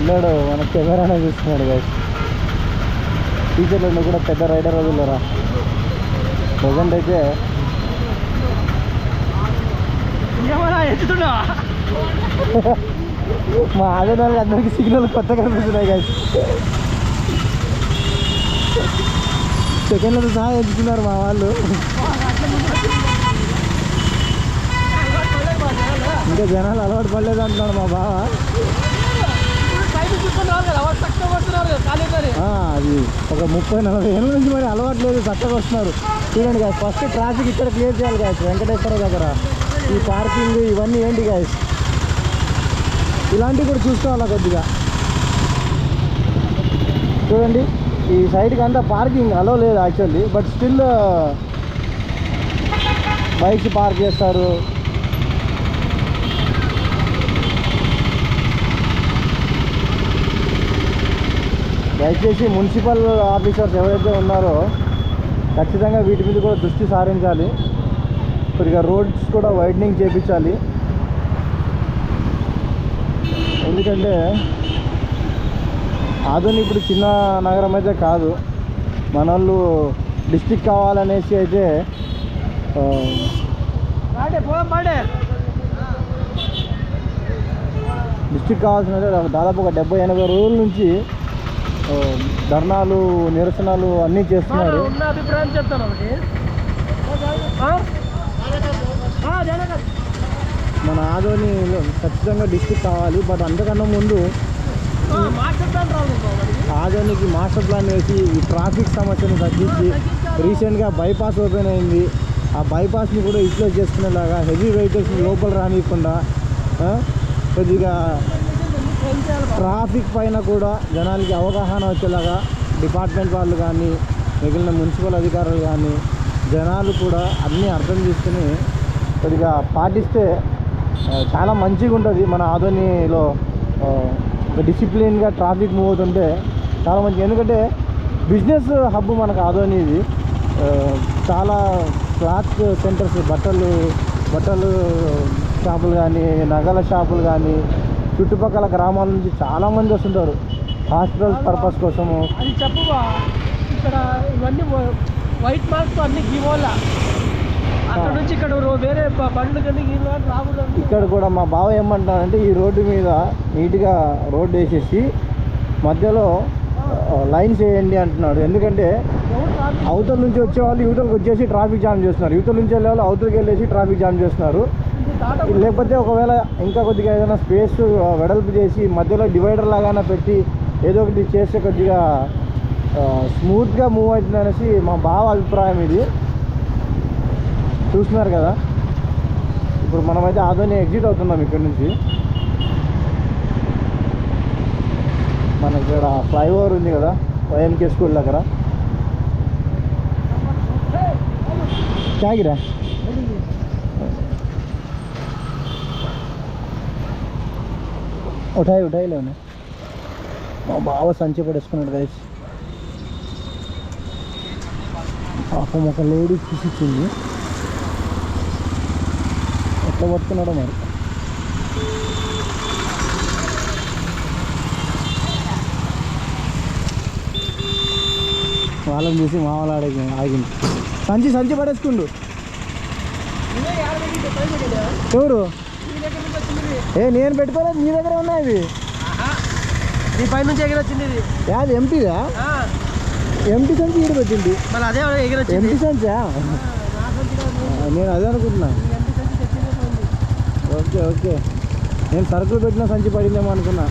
పిల్లాడు మన కెమెరానే చూస్తున్నాడు గైస్. ఫ్యూచర్లో నువ్వు కూడా పెద్ద రైడర్ వదిలేరా. ప్రజెంట్ అయితే మా ఆడవాళ్ళకి అందరికీ సిగ్నల్ కొత్త కనిపిస్తున్నాయి గైస్. సెకండ్లతో సహా ఎత్తుతున్నారు మా వాళ్ళు. ఇంకా జనాలు అలవాటు పడలేదు అంటున్నాడు మా బావ. అది ఒక 30-40 ఏళ్ళ నుంచి మరి అలవాటు లేదు, చక్కగా వస్తున్నారు. చూడండి గాయస్, ఫస్ట్ ట్రాఫిక్ ఇక్కడ క్లియర్ చేయాలి గాయస్. వెంకటేశ్వర దగ్గర ఈ పార్కింగ్ ఇవన్నీ ఏంటి గాయస్, ఇలాంటివి కూడా చూసుకోవాలా కొద్దిగా. చూడండి ఈ సైడ్కి అంతా పార్కింగ్ అలో లేదు actually, but still bikes park చేస్తారు. దయచేసి మున్సిపల్ ఆఫీసర్స్ ఎవరైతే ఉన్నారో ఖచ్చితంగా వీటి మీద కూడా దృష్టి సారించాలి. కొద్దిగా రోడ్స్ కూడా వైడనింగ్ చేయించాలి. ఎందుకంటే ఆదోని ఇప్పుడు చిన్న నగరం అయితే కాదు. మన వాళ్ళు డిస్టిక్ కావాలనేసి అయితే డిస్టిక్ కావాల్సిన దాదాపు ఒక 70-80 రోజుల నుంచి ధర్నాలు, నిరసనలు అన్నీ చేస్తున్నారు. అభిప్రాయం చెప్తాను. మన ఆదోనిలో ఖచ్చితంగా డిస్టిక్ కావాలి. బట్ అంతకన్నా ముందు ఆదోనికి మాస్టర్ ప్లాన్ వేసి ఈ ట్రాఫిక్ సమస్యను తగ్గించి, రీసెంట్గా బైపాస్ ఓపెన్ అయింది, ఆ బైపాస్ని కూడా యూటిలైజ్ చేసుకునేలాగా హెవీ వెహికల్స్ని లోపల రానియకుండా కొద్దిగా ట్రాఫిక్ పైన కూడా జనాలకి అవగాహన వచ్చేలాగా డిపార్ట్మెంట్ వాళ్ళు కానీ, మిగిలిన మున్సిపల్ అధికారులు కానీ, జనాలు కూడా అన్నీ అర్థం చేసుకుని కొద్దిగా పాటిస్తే చాలా మంచిగా ఉంటుంది. మన ఆదోనిలో ఒక డిసిప్లిన్గా ట్రాఫిక్ మూవ్ అవుతుంటే చాలా మంచిది. ఎందుకంటే బిజినెస్ హబ్ మనకు ఆదోని. ఇది చాలా క్లాత్ సెంటర్స్, బట్టలు షాపులు కానీ, నగల షాపులు కానీ, చుట్టుపక్కల గ్రామాల నుంచి చాలామంది వస్తుంటారు హాస్పిటల్స్ పర్పస్ కోసము. అది చెప్పువా, ఇక్కడ ఇవన్నీ వైట్ మార్క్స్ అన్ని గివోలా, అక్కడ నుంచి ఇక్కడ వేరే బండ్లు కానీ రాకూడదు. ఇక్కడ కూడా మా బావ ఏమంటారంటే ఈ రోడ్డు మీద నీట్గా రోడ్డు వేసేసి మధ్యలో లైన్స్ వేయండి అంటున్నాడు. ఎందుకంటే అవతల నుంచి వచ్చేవాళ్ళు యువతలకు వచ్చేసి ట్రాఫిక్ జామ్ చేస్తున్నారు, యువతల నుంచి వెళ్ళే వాళ్ళు అవతలకి వెళ్ళేసి ట్రాఫిక్ జామ్ చేస్తున్నారు. లేకపోతే ఒకవేళ ఇంకా కొద్దిగా ఏదైనా స్పేస్ వెడల్పు చేసి మధ్యలో డివైడర్ లాగానే పెట్టి ఏదో ఒకటి చేస్తే కొద్దిగా స్మూత్గా మూవ్ అవుతుంది అనేసి మా బావ అభిప్రాయం. ఇది చూస్తున్నారు కదా, ఇప్పుడు మనమైతే ఆదోని ఎగ్జిట్ అవుతున్నాం ఇక్కడ నుంచి. మనకి ఇక్కడ ఫ్లైఓవర్ ఉంది కదా వైఎంకే స్కూల్ దగ్గర. క్యాగిరా ఉఠాయిలే ఉన్నాయి. మా బావ సంచి పడేసుకున్నాడు గైస్. పాపం ఒక లేడీ తీసిచ్చింది, ఎట్లా పట్టుకున్నాడో మరి. వాళ్ళని చూసి మా వాళ్ళు ఆగింది. సంచి పడేసుకుండు. ఎవరు? నేను పెట్టుకోలేదు, నీ దగ్గర ఉన్నాయి అవి. నీ పై నుంచి ఎగిరొచ్చింది ఇది. అది ఎంపీదా? ఎంపీ సంచి ఈడ పెట్టింది. మళ్ళీ అదే ఎగిరొచ్చింది. ఎంపీ సంచా? నేను అదే అనుకుంటున్నా. ఓకే నేను సరుకులు పెట్టిన సంచి పడిందేమో అనుకున్నా.